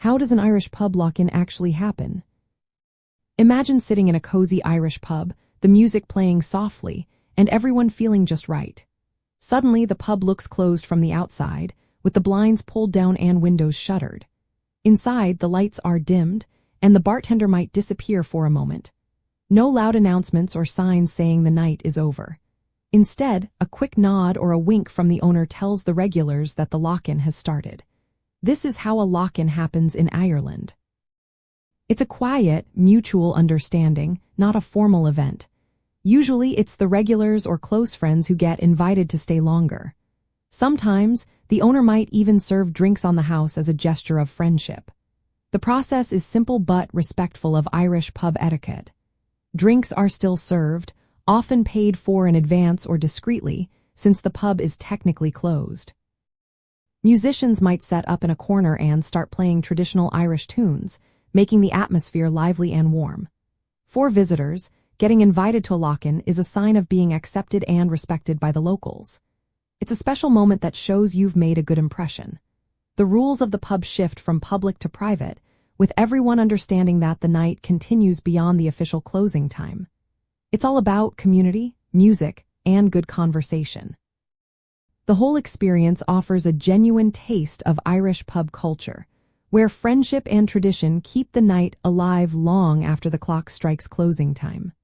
How does an Irish pub lock-in actually happen? Imagine sitting in a cozy Irish pub, the music playing softly, and everyone feeling just right. Suddenly, the pub looks closed from the outside, with the blinds pulled down and windows shuttered. Inside, the lights are dimmed, and the bartender might disappear for a moment. No loud announcements or signs saying the night is over. Instead, a quick nod or a wink from the owner tells the regulars that the lock-in has started. This is how a lock-in happens in Ireland. It's a quiet, mutual understanding, not a formal event. Usually, it's the regulars or close friends who get invited to stay longer. Sometimes, the owner might even serve drinks on the house as a gesture of friendship. The process is simple but respectful of Irish pub etiquette. Drinks are still served, often paid for in advance or discreetly, since the pub is technically closed. Musicians might set up in a corner and start playing traditional Irish tunes, making the atmosphere lively and warm. For visitors, getting invited to a lock-in is a sign of being accepted and respected by the locals. It's a special moment that shows you've made a good impression. The rules of the pub shift from public to private, with everyone understanding that the night continues beyond the official closing time. It's all about community, music, and good conversation. The whole experience offers a genuine taste of Irish pub culture, where friendship and tradition keep the night alive long after the clock strikes closing time.